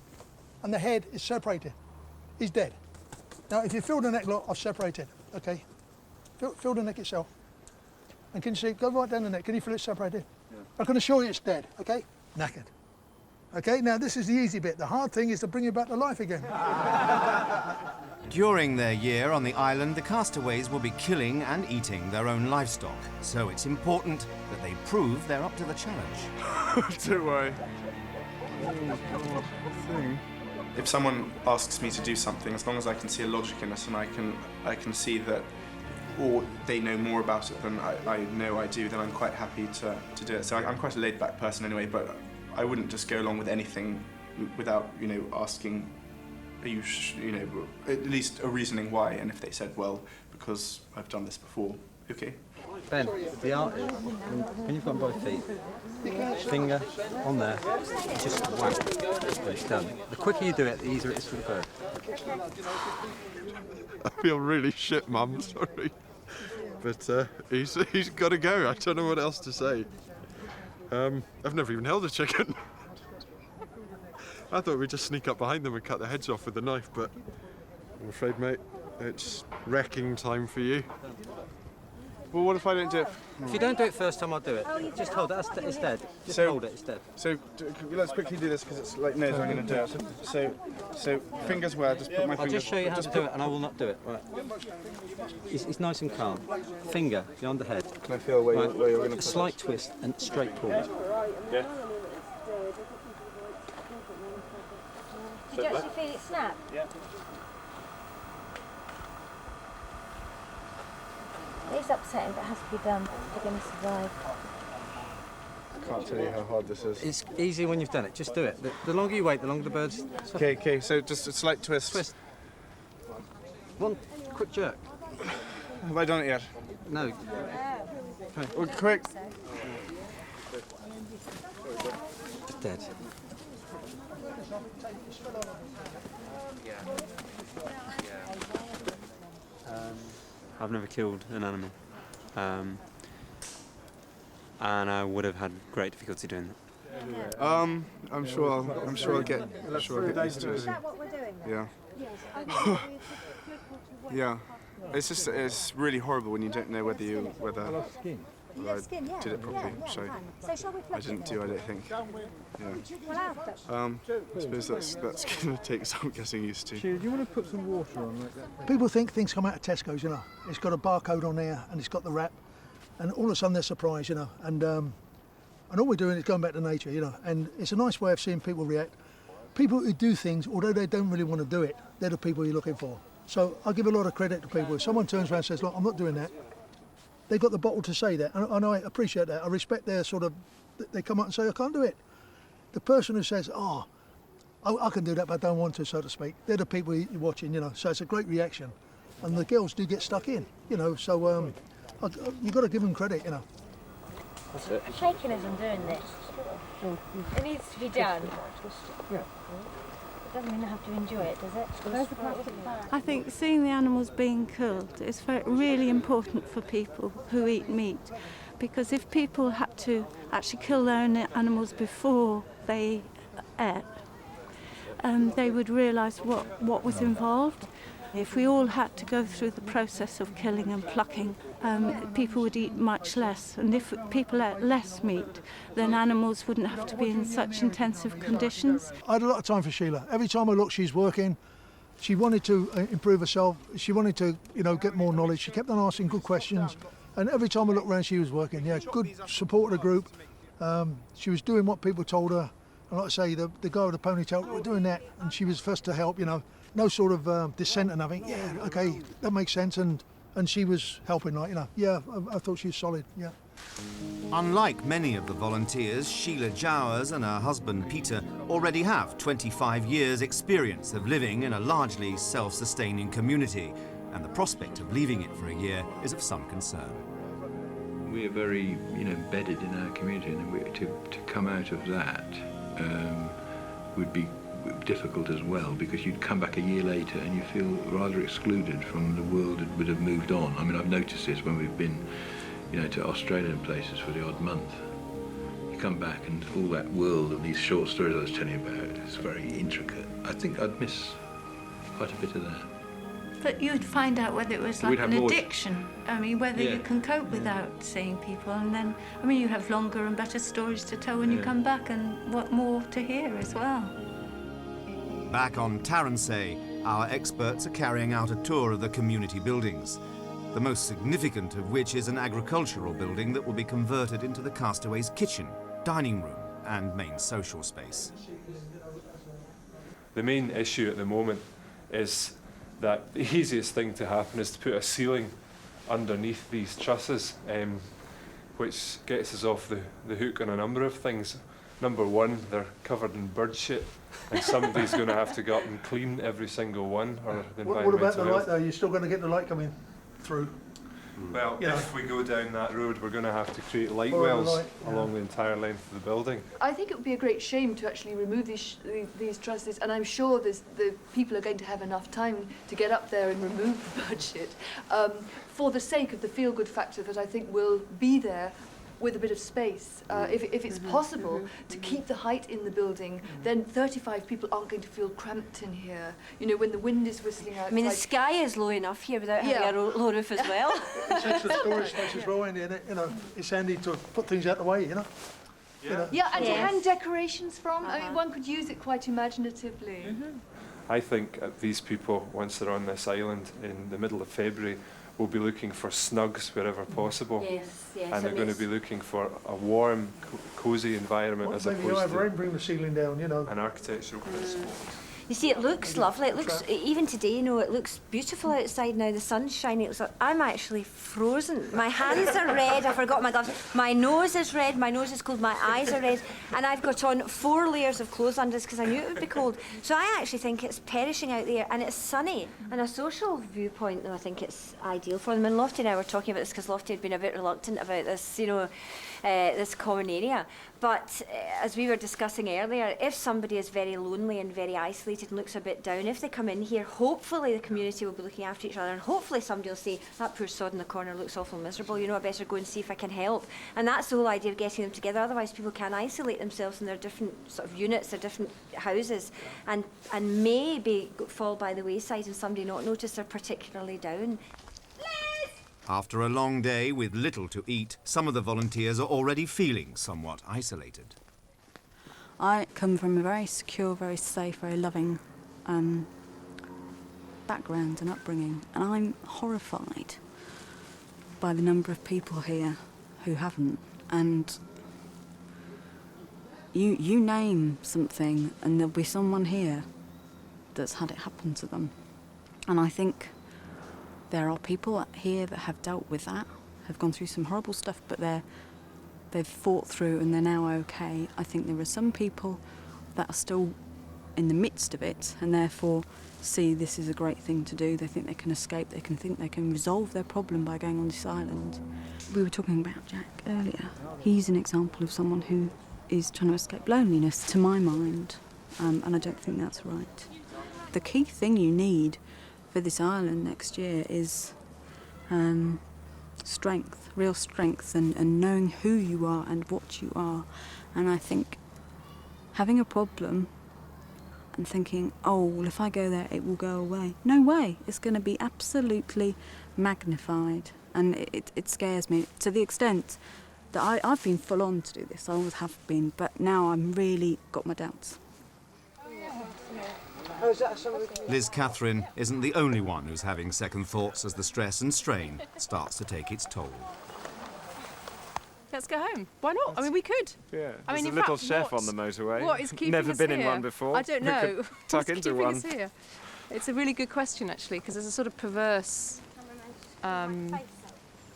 [SPEAKER 6] and the head is separated. He's dead. Now, if you feel the neck, lot, I've separated, okay? Feel the neck itself. And can you see, go right down the neck. Can you feel it separated? Yeah. I can assure you it's dead, okay? Knackered. Okay, now this is the easy bit. The hard thing is to bring you back to life again.
[SPEAKER 1] During their year on the island, the castaways will be killing and eating their own livestock. So it's important that they prove they're up to the challenge.
[SPEAKER 10] Don't worry. If someone asks me to do something, as long as I can see a logic in it and I can see that, or they know more about it than I know I do, then I'm quite happy to do it. So I'm quite a laid-back person anyway, but I wouldn't just go along with anything without, you know, asking, you know, at least a reasoning why. And if they said, well, because I've done this before, okay.
[SPEAKER 4] Ben, the art is, when you've got both feet, finger on there, just whack, it's done. The quicker you do it, the easier it is for the bird.
[SPEAKER 7] I feel really shit, Mum, sorry. But he's got to go. I don't know what else to say. I've never even held a chicken. I thought we'd just sneak up behind them and cut their heads off with a knife, but I'm afraid, mate, it's wrecking time for you.
[SPEAKER 10] Well, what if I don't do it?
[SPEAKER 4] If you don't do it first time, I'll do it. Just hold it. It's dead. Just hold it. It's dead.
[SPEAKER 10] So let's quickly do this because it's like knows I'm going to do it. So fingers where? Just put my fingers.
[SPEAKER 4] I'll just show you how to do it, and I will not do it. Right. It's nice and calm. Finger behind the head.
[SPEAKER 10] Can I feel where you're going to put
[SPEAKER 4] a slight twist and straight pull.
[SPEAKER 15] Yeah.
[SPEAKER 5] Did you actually feel it snap?
[SPEAKER 15] Yeah.
[SPEAKER 5] It is upsetting, but it has to be done if you're going to survive.
[SPEAKER 10] I can't tell you how hard this is.
[SPEAKER 4] It's easy when you've done it. Just do it. The longer you wait, the longer the birds...
[SPEAKER 10] Okay, so just a slight twist.
[SPEAKER 4] Twist. One quick jerk.
[SPEAKER 10] Have I done it yet?
[SPEAKER 4] No.
[SPEAKER 10] Okay. Well, quick.
[SPEAKER 4] It's dead.
[SPEAKER 3] I've never killed an animal, and I would have had great difficulty doing that.
[SPEAKER 10] I'm sure I'll get used to it.
[SPEAKER 5] Is that what we're doing?
[SPEAKER 10] Yeah. Yeah. It's really horrible when you don't know whether I did it properly. So I didn't do. I don't think. Yeah. I suppose that's going to take some getting used to.
[SPEAKER 18] Do you want to put some water on like that?
[SPEAKER 6] People think things come out of Tesco's, you know. It's got a barcode on there and it's got the wrap, and all of a sudden they're surprised, you know. And all we're doing is going back to nature, you know. And it's a nice way of seeing people react. People who do things, although they don't really want to do it, they're the people you're looking for. So I give a lot of credit to people. If someone turns around and says, "Look, I'm not doing that," they've got the bottle to say that, and I appreciate that. I respect their sort of. They come up and say, "I can't do it." The person who says, "Oh, I can do that, but I don't want to," so to speak, they're the people you're watching, you know. So it's a great reaction, and the girls do get stuck in, you know. So you've got to give them credit, you know.
[SPEAKER 5] That's it. I'm shaking as I'm doing this. It needs to be done.
[SPEAKER 6] Yeah.
[SPEAKER 5] It doesn't mean I have to enjoy it, does it?
[SPEAKER 17] I think seeing the animals being killed is really important for people who eat meat, because if people had to actually kill their own animals before they ate, they would realise what was involved. If we all had to go through the process of killing and plucking, people would eat much less. And if people ate less meat, then animals wouldn't have to be in such intensive conditions.
[SPEAKER 6] I had a lot of time for Sheila. Every time I looked, she's working. She wanted to improve herself. She wanted to, you know, get more knowledge. She kept on asking good questions. And every time I looked around, she was working. Yeah, good support of the group. She was doing what people told her. And like I say, the guy with the ponytail, we're doing that. And she was first to help, you know. No sort of dissent and nothing. Yeah, okay, that makes sense. And she was helping, like, you know. Yeah, I thought she was solid, yeah.
[SPEAKER 1] Unlike many of the volunteers, Sheila Jowers and her husband Peter already have 25 years' experience of living in a largely self-sustaining community, and the prospect of leaving it for a year is of some concern.
[SPEAKER 2] We are very, embedded in our community, and to come out of that would be difficult as well, because you'd come back a year later and you feel rather excluded from the world that would have moved on. I mean, I've noticed this when we've been, to Australian places for the odd month. You come back and all that world of these short stories I was telling you about is very intricate. I think I'd miss quite a bit of that.
[SPEAKER 8] But you'd find out whether it was like an addiction. I mean, whether you can cope without seeing people, and then, you have longer and better stories to tell when you come back, and what more to hear as well.
[SPEAKER 1] Back on Tarrensay, our experts are carrying out a tour of the community buildings, the most significant of which is an agricultural building that will be converted into the Castaway's kitchen, dining room and main social space.
[SPEAKER 13] The main issue at the moment is that the easiest thing to happen is to put a ceiling underneath these trusses, which gets us off the hook on a number of things. Number one, they're covered in bird shit, and somebody's going to have to go up and clean every single one. Or the
[SPEAKER 6] What about the light, though? You're still going to get the light coming through?
[SPEAKER 13] Well, if we go down that road, we're going to have to create light wells along the entire length of the building.
[SPEAKER 17] I think it would be a great shame to actually remove these trusses, and I'm sure the people are going to have enough time to get up there and remove the bird shit, for the sake of the feel-good factor that I think will be there
[SPEAKER 11] with a bit of space. If it's possible to keep the height in the building, then 35 people aren't going to feel cramped in here. You know, when the wind is whistling outside.
[SPEAKER 16] I mean, the sky is low enough here without having a low roof as well.
[SPEAKER 6] It's extra storage space as well, and you know, it's handy to put things out the way, you know.
[SPEAKER 11] Yeah, and to hang decorations from. I mean, one could use it quite imaginatively.
[SPEAKER 13] I think these people, once they're on this island in the middle of February, will be looking for snugs wherever possible.
[SPEAKER 16] Yes,
[SPEAKER 13] and they're going to be looking for a warm, cosy environment as opposed to
[SPEAKER 6] bring the ceiling down, you know.
[SPEAKER 13] an architectural principle.
[SPEAKER 16] You see, it looks lovely. It looks, even today, you know, it looks beautiful outside now. The sun's shining. I'm actually frozen. My hands are red. I forgot my gloves. My nose is red. My nose is cold. My eyes are red. And I've got on 4 layers of clothes under this because I knew it would be cold. So I actually think it's perishing out there, and it's sunny. And a social viewpoint, though, I think it's ideal for them. And Lofty and I were talking about this because Lofty had been a bit reluctant about this, you know, this common area. But as we were discussing earlier, if somebody is very lonely and very isolated and looks a bit down, if they come in here, hopefully the community will be looking after each other, and hopefully somebody will say, that poor sod in the corner looks awful miserable, you know, I better go and see if I can help. And that's the whole idea of getting them together. Otherwise people can isolate themselves in their different sort of units, their different houses, and maybe fall by the wayside and somebody not notice they're particularly down.
[SPEAKER 1] After a long day with little to eat, some of the volunteers are already feeling somewhat isolated.
[SPEAKER 9] I come from a very secure, very safe, very loving background and upbringing, and I'm horrified by the number of people here who haven't. And you name something and there'll be someone here that's had it happen to them. And I think there are people here that have dealt with that, have gone through some horrible stuff, but they've fought through and they're now okay. I think there are some people that are still in the midst of it and therefore see this is a great thing to do. They think they can escape, they can think they can resolve their problem by going on this island. We were talking about Jack earlier. He's an example of someone who is trying to escape loneliness, to my mind, and I don't think that's right. The key thing you need for this island next year is strength, real strength, and knowing who you are and what you are. And I think having a problem and thinking, oh, well, if I go there, it will go away. No way. It's going to be absolutely magnified. And it scares me to the extent that I've been full on to do this. I always have been. But now I'm really got my doubts.
[SPEAKER 1] Liz Catherine isn't the only one who's having second thoughts as the stress and strain starts to take its toll.
[SPEAKER 21] Let's go home. Why not? I mean, we could.
[SPEAKER 24] Yeah,
[SPEAKER 21] I mean,
[SPEAKER 24] there's a little chef on the motorway.
[SPEAKER 21] What is keeping
[SPEAKER 24] Never
[SPEAKER 21] us
[SPEAKER 24] been
[SPEAKER 21] here?
[SPEAKER 24] in one before.
[SPEAKER 21] I don't know.
[SPEAKER 24] We could tuck
[SPEAKER 21] What's
[SPEAKER 24] into
[SPEAKER 21] keeping
[SPEAKER 24] one.
[SPEAKER 21] us here? It's a really good question, actually, because there's a sort of perverse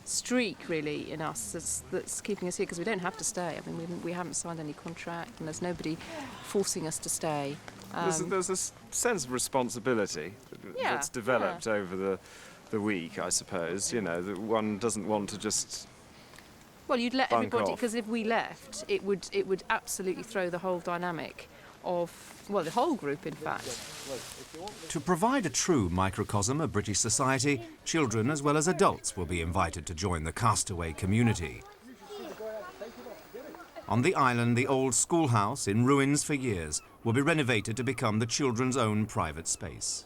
[SPEAKER 21] streak, really, in us that's keeping us here, because we don't have to stay. I mean, we haven't signed any contract, and there's nobody forcing us to stay.
[SPEAKER 24] There's a sense of responsibility that's developed over the week, I suppose. You know, that one doesn't want to just.
[SPEAKER 21] Well, you'd let
[SPEAKER 24] bunk
[SPEAKER 21] everybody,
[SPEAKER 24] off.
[SPEAKER 21] because if we left, it would absolutely throw the whole dynamic of, well, the whole group, in fact.
[SPEAKER 1] To provide a true microcosm of British society, children as well as adults will be invited to join the Castaway community. On the island, the old schoolhouse, in ruins for years, will be renovated to become the children's own private space.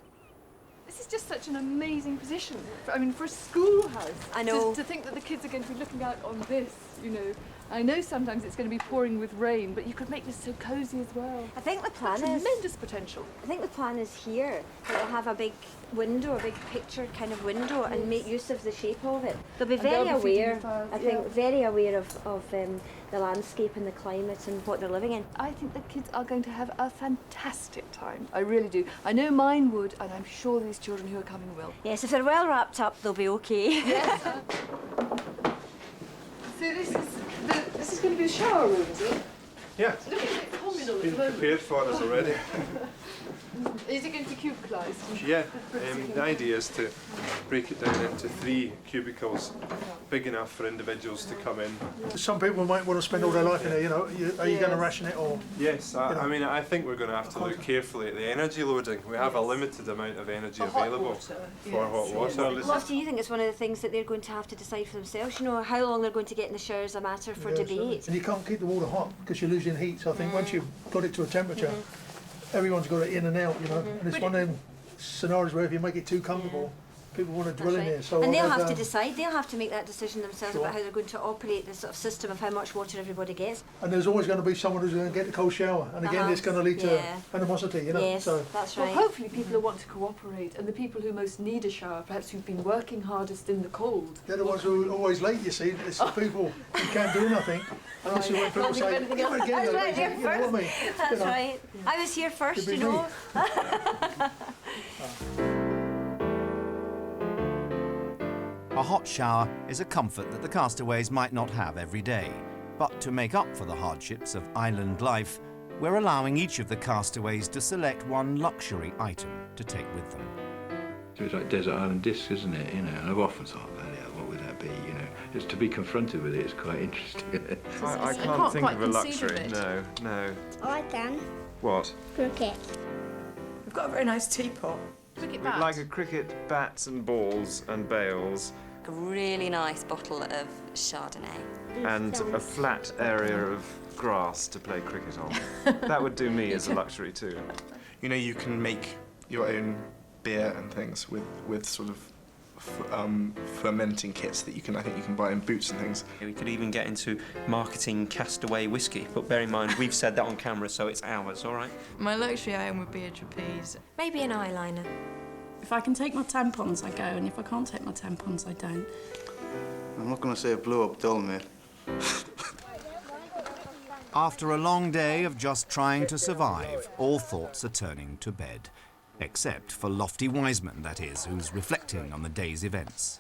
[SPEAKER 11] This is just such an amazing position. I mean, for a schoolhouse.
[SPEAKER 16] I know.
[SPEAKER 11] To think that the kids are going to be looking out on this, you know. I know sometimes it's going to be pouring with rain, but you could make this so cosy as well.
[SPEAKER 16] I think the plan is
[SPEAKER 11] tremendous potential.
[SPEAKER 16] I think the plan is here. We'll have a big window, a big picture kind of window, and make use of the shape of it. They'll be very aware, I think, very aware of the landscape and the climate and what they're living in.
[SPEAKER 11] I think the kids are going to have a fantastic time. I really do. I know mine would, and I'm sure these children who are coming will.
[SPEAKER 16] Yes, if they're well wrapped up, they'll be okay.
[SPEAKER 11] Yes. So this is going to be a shower room, is it?
[SPEAKER 7] Yeah.
[SPEAKER 11] Look at it, communal at the
[SPEAKER 7] Been
[SPEAKER 11] moment.
[SPEAKER 7] prepared for us already.
[SPEAKER 11] Is it going to be cubicalised?
[SPEAKER 13] Yeah, the idea is to break it down into 3 cubicles, big enough for individuals to come in.
[SPEAKER 6] Some people might want to spend all their life in there, you know. Are you going to ration it or...?
[SPEAKER 13] Yes, I mean, I think we're going to have to look carefully at the energy loading. We have a limited amount of energy available for hot water.
[SPEAKER 16] Well, do you think it's one of the things that they're going to have to decide for themselves? You know, how long they're going to get in the shower is a matter for debate.
[SPEAKER 6] And you can't keep the water hot because you're losing heat. So I think once you've got it to a temperature, everyone's got it in and out, you know. And it's one of them scenarios where if you make it too comfortable, people want to dwell in there. So
[SPEAKER 16] and they'll have to decide. They'll have to make that decision themselves about how they're going to operate the sort of system of how much water everybody gets.
[SPEAKER 6] And there's always going to be someone who's going to get the cold shower, and again, it's going to lead to animosity, you know.
[SPEAKER 16] Yes,
[SPEAKER 6] so
[SPEAKER 16] that's right.
[SPEAKER 11] Well, hopefully people will want to cooperate, and the people who most need a shower, perhaps who've been working hardest in the cold.
[SPEAKER 6] They're the ones who are always late, you see. It's the people who can't do nothing. And this is when people say,
[SPEAKER 16] That's right. I was here first, you know.
[SPEAKER 1] A hot shower is a comfort that the castaways might not have every day. But to make up for the hardships of island life, we're allowing each of the castaways to select one luxury item to take with them.
[SPEAKER 2] So it's like desert island discs, isn't it? You know, and I've often thought, what would that be? You know, it's to be confronted with it. It's quite interesting.
[SPEAKER 24] I can't think of a luxury. No, no.
[SPEAKER 14] Oh, I can.
[SPEAKER 24] What?
[SPEAKER 14] Cricket.
[SPEAKER 19] We've got a very nice teapot.
[SPEAKER 24] We'd like a cricket bats and balls and bails.
[SPEAKER 16] A really nice bottle of Chardonnay.
[SPEAKER 24] And a flat area of grass to play cricket on. That would do me as a luxury too.
[SPEAKER 10] You know, you can make your own beer and things with sort of fermenting kits that I think you can buy in Boots and things.
[SPEAKER 3] We could even get into marketing Castaway whiskey, but bear in mind we've said that on camera, so it's ours, all right?
[SPEAKER 19] My luxury item would be a trapeze.
[SPEAKER 16] Maybe an eyeliner.
[SPEAKER 17] If I can take my tampons, I go, and if I can't take my tampons, I don't.
[SPEAKER 22] I'm not going to say a blow-up doll, mate.
[SPEAKER 1] After a long day of just trying to survive, all thoughts are turning to bed. Except for Lofty Wiseman, that is, who's reflecting on the day's events.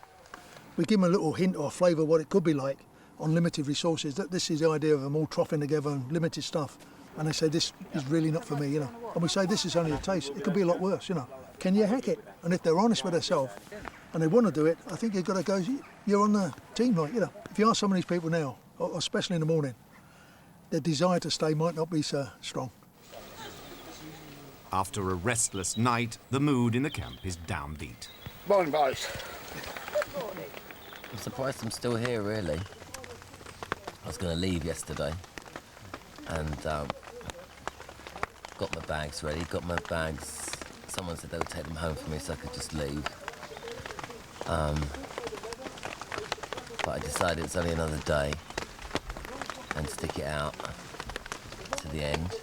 [SPEAKER 6] We give them a little hint or a flavour of what it could be like on limited resources. That this is the idea of them all troughing together and limited stuff. And they say, this is really not for me, you know. And we say, this is only a taste. It could be a lot worse, you know. Can you hack it? And if they're honest with themselves and they want to do it, I think you've got to go, you're on the team, like, you know. If you ask some of these people now, especially in the morning, their desire to stay might not be so strong.
[SPEAKER 1] After a restless night, the mood in the camp is downbeat.
[SPEAKER 22] Morning, boys.
[SPEAKER 20] I'm surprised I'm still here, really. I was going to leave yesterday and got my bags ready, Someone said they would take them home for me so I could just leave. But I decided it's only another day and stick it out to the end.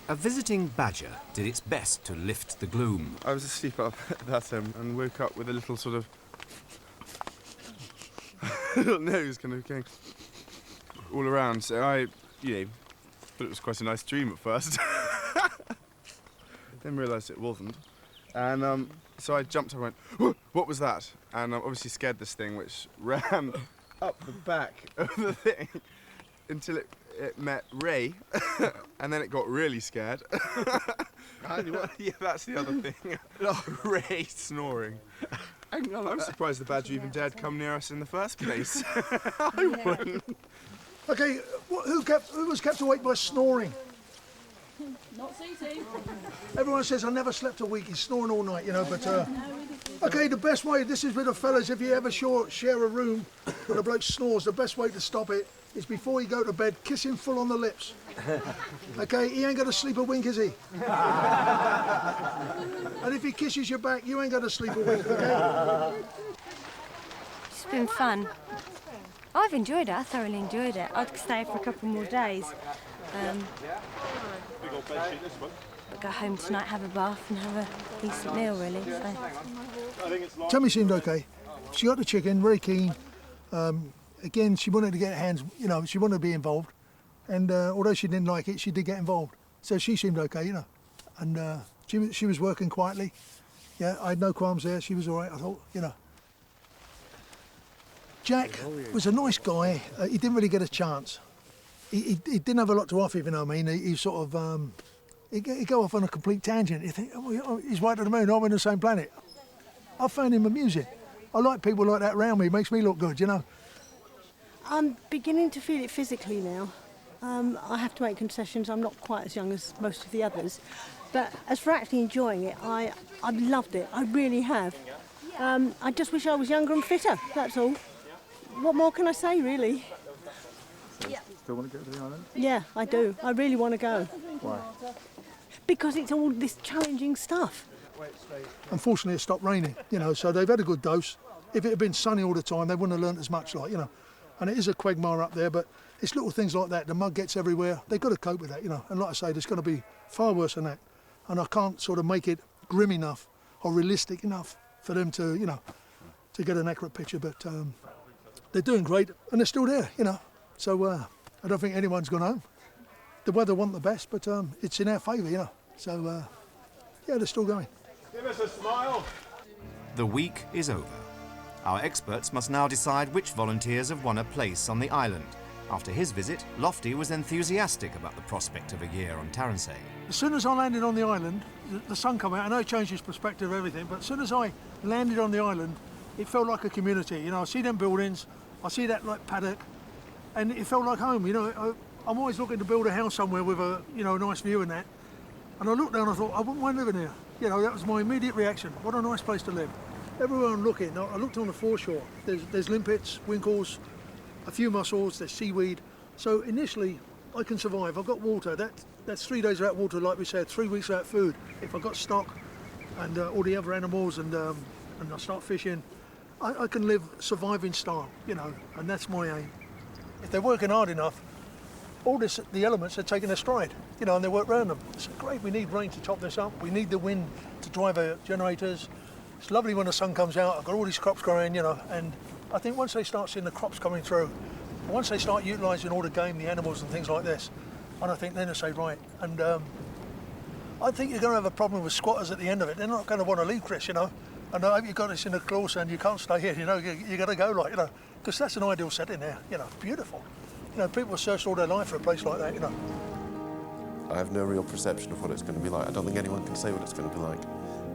[SPEAKER 1] A visiting badger did its best to lift the gloom.
[SPEAKER 10] I was asleep up at that and woke up with a little sort of little nose kind of going all around. So I, thought it was quite a nice dream at first. Then realised it wasn't. And so I jumped up and went, what was that? And I obviously scared this thing, which ran up the back of the thing until it met Ray, and then it got really scared. Yeah, that's the other thing. Ray snoring. I'm surprised the badger even dared come near us in the first place. I wouldn't.
[SPEAKER 6] Okay, who was kept awake by snoring?
[SPEAKER 17] Not CT.
[SPEAKER 6] Everyone says I never slept a week. He's snoring all night, you know. But okay, the best way. This is with the fellas. If you ever share a room and a bloke snores, the best way to stop it is before you go to bed, kiss him full on the lips. Okay, he ain't got to sleep a wink, is he? And if he kisses your back, you ain't got to sleep a wink. Okay?
[SPEAKER 5] It's been fun. I've enjoyed it. I thoroughly enjoyed it. I'd stay for a couple more days. But go home tonight, have a bath and have a decent meal, really. So.
[SPEAKER 6] Tammy seemed okay. She got the chicken, very keen. Again, she wanted to get her hands, she wanted to be involved. And although she didn't like it, she did get involved. So she seemed okay, And she was working quietly. Yeah, I had no qualms there. She was all right, I thought, Jack was a nice guy. He didn't really get a chance. He didn't have a lot to offer, if you know what I mean. He sort of, you go off on a complete tangent. You think, oh, he's right to the moon, I'm on the same planet. I found him amusing. I like people like that around me, it makes me look good, you know.
[SPEAKER 12] I'm beginning to feel it physically now. I have to make concessions, I'm not quite as young as most of the others. But as for actually enjoying it, I've loved it, I really have. I just wish I was younger and fitter, that's all. What more can I say, really?
[SPEAKER 22] Still want to go to the island?
[SPEAKER 12] Yeah, I do. I really want to go.
[SPEAKER 22] Why?
[SPEAKER 12] Because it's all this challenging stuff.
[SPEAKER 6] Unfortunately, it stopped raining, you know, so they've had a good dose. If it had been sunny all the time, they wouldn't have learnt as much, like, you know. And it is a quagmire up there, but it's little things like that. The mud gets everywhere. They've got to cope with that, you know. And like I say, there's going to be far worse than that. And I can't sort of make it grim enough or realistic enough for them to, you know, to get an accurate picture. But they're doing great, and they're still there, you know. So I don't think anyone's gone home. The weather wasn't the best, but it's in our favour, you know. So, yeah, they're still going.
[SPEAKER 18] Give us a smile.
[SPEAKER 1] The week is over. Our experts must now decide which volunteers have won a place on the island. After his visit, Lofty was enthusiastic about the prospect of a year on Tarrantay.
[SPEAKER 6] As soon as I landed on the island, the sun came out. I know it changed his perspective of everything, but as soon as I landed on the island, it felt like a community. You know, I see them buildings, I see that like paddock, and it felt like home. You know, I'm always looking to build a house somewhere with a, you know, nice view and that. And I looked down and I thought, I wouldn't mind living here. You know, that was my immediate reaction. What a nice place to live. Everywhere I'm looking, I looked on the foreshore. There's limpets, winkles, a few mussels, there's seaweed. So initially, I can survive. I've got water. That's 3 days without water, like we said, 3 weeks without food. If I've got stock and all the other animals and I start fishing, I can live surviving style, you know, and that's my aim. If they're working hard enough, the elements are taking their stride, you know, and they work around them. It's great, we need rain to top this up. We need the wind to drive our generators. It's lovely when the sun comes out. I've got all these crops growing, you know, and I think once they start seeing the crops coming through, once they start utilising all the game, the animals and things like this, and I think then they say, right, and I think you're going to have a problem with squatters at the end of it. They're not going to want to leave, Chris, you know, and I hope you've got this in a clause and you can't stay here, you know, you got to go, like, you know, because that's an ideal setting there, you know, beautiful. You know, people searched all their life for a place like that, you know.
[SPEAKER 14] I have no real perception of what it's going to be like. I don't think anyone can say what it's going to be like.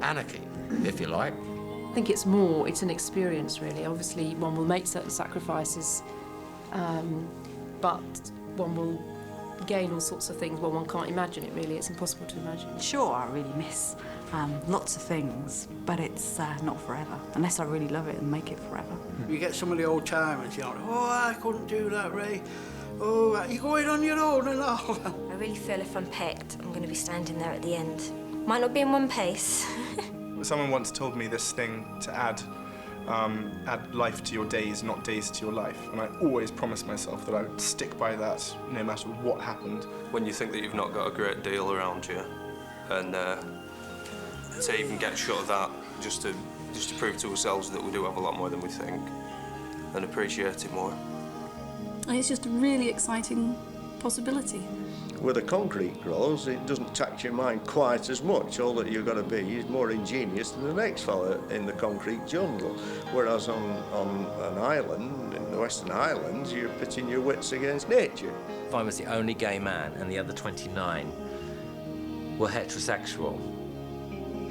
[SPEAKER 15] Anarchy, if you like.
[SPEAKER 21] I think it's an experience, really. Obviously, one will make certain sacrifices, but one will gain all sorts of things. Well, one can't imagine it, really. It's impossible to imagine.
[SPEAKER 9] Sure, I really miss lots of things, but it's not forever, unless I really love it and make it forever.
[SPEAKER 22] You get some of the old timers, you know, oh, I couldn't do that, Ray. Oh, you're going on your own and all.
[SPEAKER 5] I really feel if I'm picked, I'm going to be standing there at the end. Might not be in one pace.
[SPEAKER 10] Someone once told me this thing to add life to your days, not days to your life. And I always promised myself that I would stick by that no matter what happened.
[SPEAKER 3] When you think that you've not got a great deal around you, and to even get a shot of that, just to prove to ourselves that we do have a lot more than we think, and appreciate it more.
[SPEAKER 17] And it's just a really exciting possibility.
[SPEAKER 22] Where the concrete grows, it doesn't tax your mind quite as much. All that you've got to be is more ingenious than the next fella in the concrete jungle. Whereas on an island, in the Western Islands, you're pitting your wits against nature.
[SPEAKER 20] If I was the only gay man and the other 29 were heterosexual,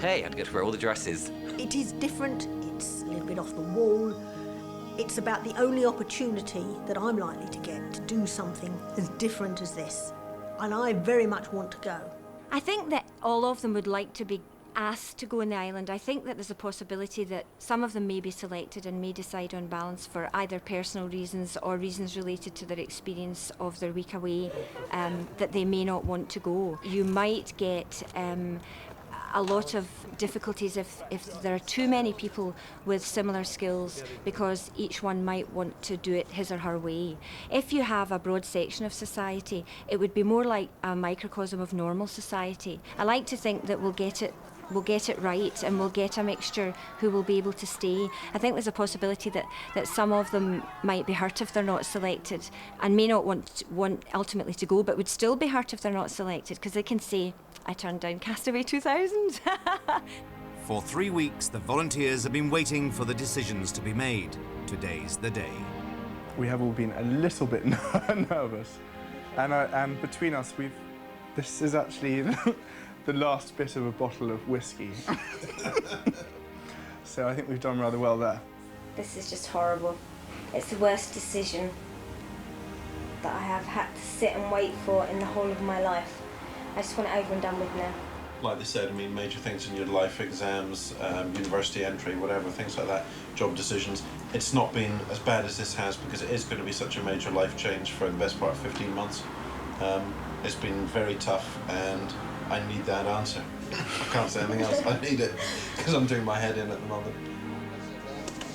[SPEAKER 20] hey, I'd get to wear all the dresses.
[SPEAKER 23] It is different, it's a little bit off the wall. It's about the only opportunity that I'm likely to get to do something as different as this. And I very much want to go.
[SPEAKER 5] I think that all of them would like to be asked to go on the island. I think that there's a possibility that some of them may be selected and may decide on balance for either personal reasons or reasons related to their experience of their week away, that they may not want to go. You might get a lot of difficulties if there are too many people with similar skills, because each one might want to do it his or her way. If you have a broad section of society, it would be more like a microcosm of normal society. I like to think that we'll get it right, and we'll get a mixture who will be able to stay. I think there's a possibility that some of them might be hurt if they're not selected, and may not want ultimately to go, but would still be hurt if they're not selected, because they can say, I turned down Castaway 2000.
[SPEAKER 1] For 3 weeks, the volunteers have been waiting for the decisions to be made. Today's the day.
[SPEAKER 10] We have all been a little bit nervous, and between us, this is actually the last bit of a bottle of whiskey. So I think we've done rather well there.
[SPEAKER 5] This is just horrible. It's the worst decision that I have had to sit and wait for in the whole of my life. I just want it over and done with now.
[SPEAKER 4] Like they said, I mean, major things in your life, exams, university entry, whatever, things like that, job decisions. It's not been as bad as this has because it is going to be such a major life change for the best part of 15 months. It's been very tough and I need that answer. I can't say anything else. I need it because I'm doing my head in at the moment.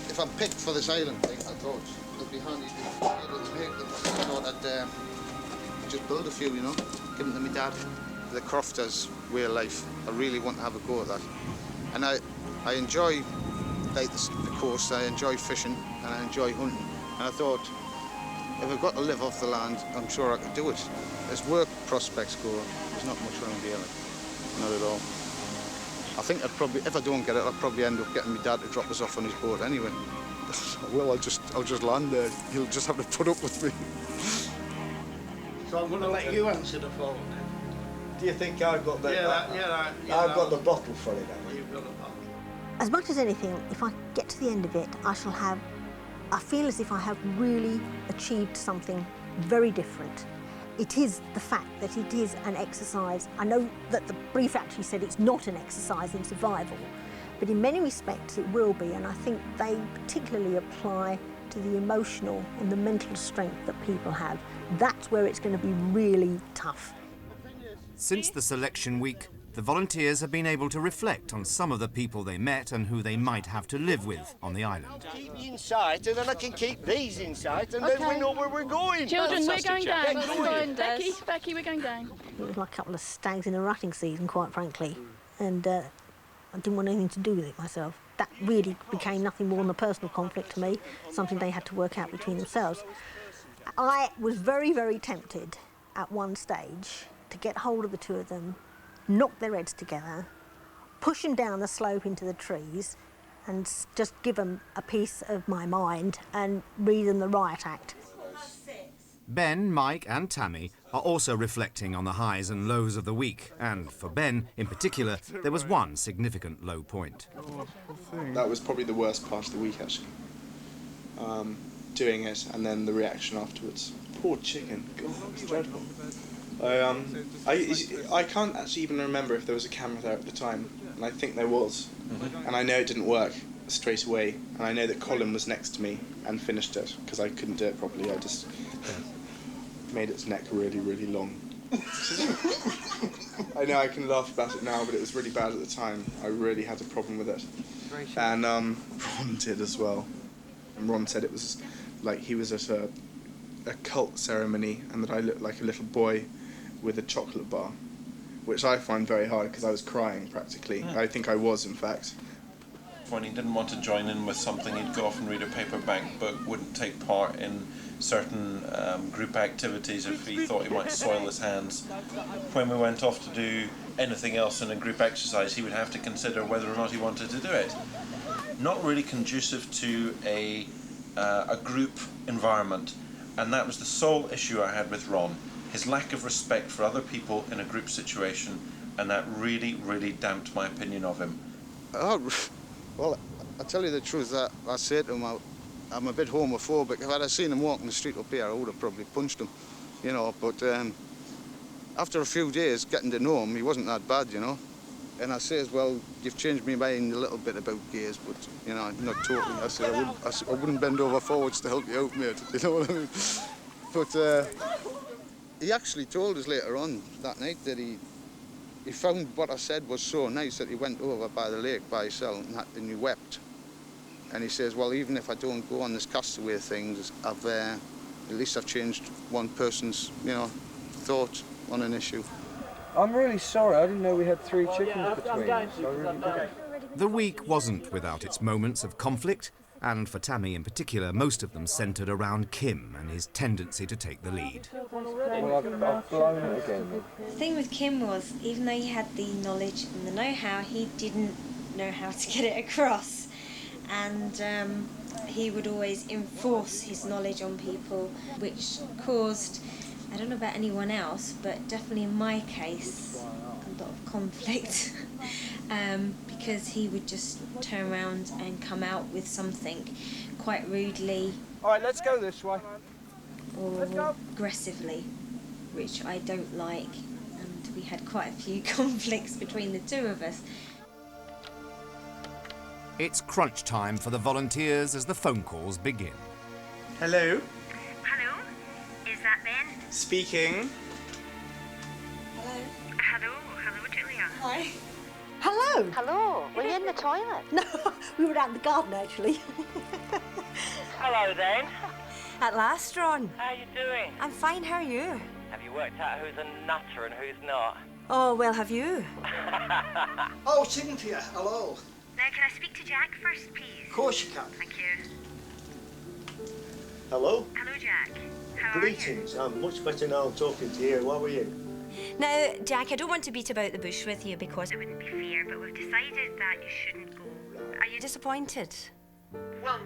[SPEAKER 7] If I'm picked for this island thing, I thought it'd be handy to be able to make them. I thought I'd just build a few, you know, give them to my dad. The crofters way of life, I really want to have a go at that. And I enjoy like the coast, I enjoy fishing and I enjoy hunting. And I thought, if I've got to live off the land, I'm sure I could do it. As work prospects go, there's not much around here, like, not at all. I think I'd probably, if I don't get it, I'll probably end up getting my dad to drop us off on his boat anyway. Well, I'll just land there. He'll just have to put up with me.
[SPEAKER 8] So I'm going to let you answer the phone then.
[SPEAKER 7] Do you think I've got the? I've got the bottle for it.
[SPEAKER 8] You've got the bottle.
[SPEAKER 23] As much as anything, if I get to the end of it, I feel as if I have really achieved something very different. It is the fact that it is an exercise. I know that the brief actually said it's not an exercise in survival, but in many respects it will be, and I think they particularly apply to the emotional and the mental strength that people have. That's where it's going to be really tough.
[SPEAKER 1] Since the selection week, the volunteers have been able to reflect on some of the people they met and who they might have to live with on the island.
[SPEAKER 7] Keep me in sight, and then I can keep these in sight, and then we know where we're going.
[SPEAKER 17] Children, we're going down.
[SPEAKER 7] Get going.
[SPEAKER 17] Becky, we're going down.
[SPEAKER 23] It was like a couple of stags in a rutting season, quite frankly, and I didn't want anything to do with it myself. That really became nothing more than a personal conflict to me, something they had to work out between themselves. I was very, very tempted at one stage to get hold of the two of them, knock their heads together, push them down the slope into the trees, and just give them a piece of my mind and read them the riot act.
[SPEAKER 1] Ben, Mike and Tammy are also reflecting on the highs and lows of the week, and for Ben in particular, there was one significant low point.
[SPEAKER 10] That was probably the worst part of the week, actually. Doing it and then the reaction afterwards. Poor chicken, God, it was dreadful. I can't actually even remember if there was a camera there at the time, and I think there was. And I know it didn't work straight away, and I know that Colin was next to me and finished it, because I couldn't do it properly. I just made its neck really, really long. I know I can laugh about it now, but it was really bad at the time. I really had a problem with it. And Ron did as well. And Ron said it was like he was at a cult ceremony and that I looked like a little boy with a chocolate bar, which I find very hard because I was crying practically. I think I was, in fact.
[SPEAKER 4] When he didn't want to join in with something, he'd go off and read a paperback book, wouldn't take part in certain group activities if he thought he might soil his hands. When we went off to do anything else in a group exercise, he would have to consider whether or not he wanted to do it. Not really conducive to a group environment, and that was the sole issue I had with Ron. His lack of respect for other people in a group situation, and that really, really damped my opinion of him.
[SPEAKER 7] Oh, well, I'll tell you the truth, that I said to him, I'm a bit homophobic. If I'd seen him walking the street up here, I would have probably punched him, you know, but after a few days getting to know him, he wasn't that bad, you know. And I says, well, you've changed my mind a little bit about gays, but, you know, not totally. I said, I wouldn't bend over forwards to help you out, mate, you know what I mean? But he actually told us later on that night that he found what I said was so nice that he went over by the lake by himself and he wept. And he says, well, even if I don't go on this Castaway thing, at least I've changed one person's, you know, thought on an issue.
[SPEAKER 13] I'm really sorry, I didn't know we had 3 chickens between us. I really didn't.
[SPEAKER 1] The week wasn't without its moments of conflict, and for Tammy in particular, most of them centred around Kim and his tendency to take the lead.
[SPEAKER 13] Well, I've blown it again.
[SPEAKER 5] The thing with Kim was, even though he had the knowledge and the know-how, he didn't know how to get it across. And he would always enforce his knowledge on people, which caused, I don't know about anyone else, but definitely in my case, a lot of conflict because he would just turn around and come out with something quite rudely.
[SPEAKER 13] All right, let's go this way.
[SPEAKER 5] Or aggressively, which I don't like, and we had quite a few conflicts between the two of us.
[SPEAKER 1] It's crunch time for the volunteers as the phone calls begin.
[SPEAKER 2] Hello?
[SPEAKER 11] Hello? Is that Ben?
[SPEAKER 2] Speaking.
[SPEAKER 11] Hello, Julia.
[SPEAKER 12] Hi. Hello.
[SPEAKER 11] Hello, were you in the toilet?
[SPEAKER 12] No, we were out in the garden actually.
[SPEAKER 11] Hello then.
[SPEAKER 16] At last, Ron.
[SPEAKER 11] How you doing?
[SPEAKER 16] I'm fine, how are you?
[SPEAKER 11] Have you worked out who's a nutter and who's not?
[SPEAKER 16] Oh, well, have you?
[SPEAKER 8] Oh, Cynthia, hello.
[SPEAKER 11] Now, can I speak to Jack first, please?
[SPEAKER 8] Of course you can.
[SPEAKER 11] Thank you.
[SPEAKER 22] Hello?
[SPEAKER 11] Hello, Jack. How
[SPEAKER 22] Greetings. I'm much better now talking to you. How are you?
[SPEAKER 16] Now, Jack, I don't want to beat about the bush with you because
[SPEAKER 11] it wouldn't be fair, but we've decided that you shouldn't go.
[SPEAKER 16] Are you disappointed?
[SPEAKER 22] Well,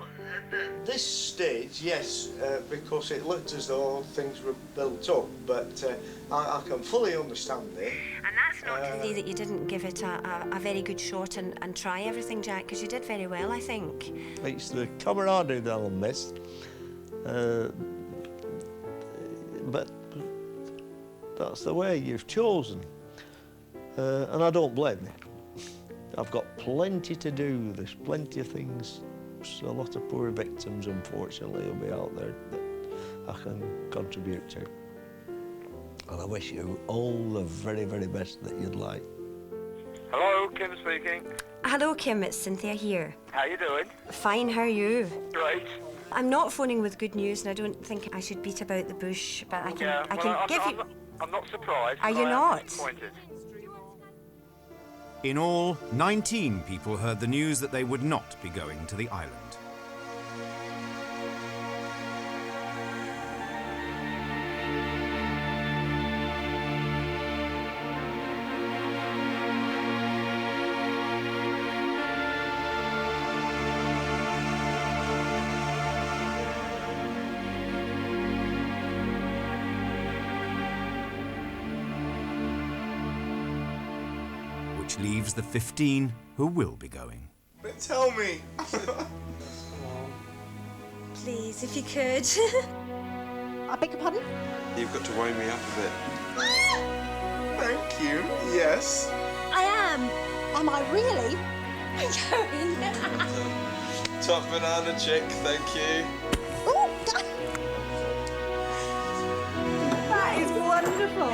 [SPEAKER 22] at this stage, yes, because it looked as though things were built up, but I can fully understand it.
[SPEAKER 16] And that's not to say that you didn't give it a very good shot and try everything, Jack, because you did very well, I think.
[SPEAKER 22] It's the camaraderie that I'll miss. But that's the way you've chosen. And I don't blame you. I've got plenty to do. There's plenty of things. A lot of poor victims, unfortunately, will be out there that I can contribute to. And I wish you all the very, very best that you'd like.
[SPEAKER 19] Hello, Kim speaking.
[SPEAKER 16] Hello, Kim, it's Cynthia here.
[SPEAKER 19] How you doing?
[SPEAKER 16] Fine, how are you?
[SPEAKER 19] Great.
[SPEAKER 16] I'm not phoning with good news, and I don't think I should beat about the bush, but I can give you...
[SPEAKER 19] I'm not surprised.
[SPEAKER 16] Are you not?
[SPEAKER 19] Disappointed.
[SPEAKER 1] In all, 19 people heard the news that they would not be going to the island. Which leaves the 15 who will be going.
[SPEAKER 2] But tell me.
[SPEAKER 5] Please, if you could.
[SPEAKER 12] I beg your pardon?
[SPEAKER 2] You've got to wind me up a bit. Thank you. Yes.
[SPEAKER 12] I am. Am I really?
[SPEAKER 2] Top banana chick, thank you.
[SPEAKER 12] Ooh, that is wonderful.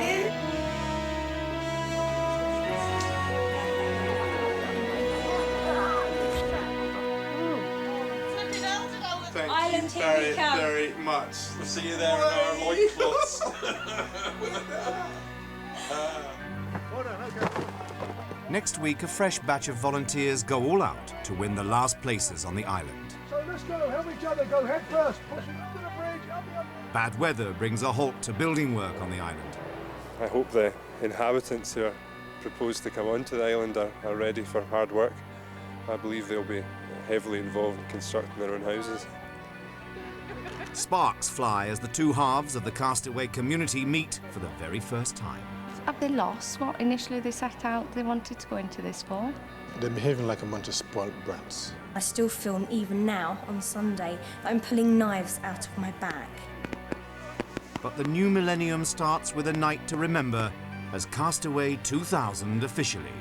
[SPEAKER 2] Thank
[SPEAKER 5] Island,
[SPEAKER 2] you
[SPEAKER 5] here we
[SPEAKER 2] very,
[SPEAKER 5] come.
[SPEAKER 2] very much. We'll see you there in our loincloths.
[SPEAKER 1] Next week, a fresh batch of volunteers go all out to win the last places on the island.
[SPEAKER 18] So let's go, help each other, go head first. Push it under the bridge, up the
[SPEAKER 1] Bad weather brings a halt to building work on the island.
[SPEAKER 24] I hope the inhabitants who are proposed to come onto the island are ready for hard work. I believe they'll be heavily involved in constructing their own houses.
[SPEAKER 1] Sparks fly as the two halves of the Castaway community meet for the very first time.
[SPEAKER 25] Have they lost what initially they set out they wanted to go into this for?
[SPEAKER 26] They're behaving like a bunch of spoiled brats.
[SPEAKER 5] I still feel, even now, on Sunday, that I'm pulling knives out of my back.
[SPEAKER 1] But the new millennium starts with a night to remember as Castaway 2000 officially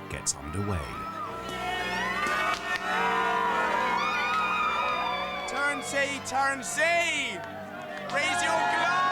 [SPEAKER 1] gets underway.
[SPEAKER 2] Turn say, raise your glass.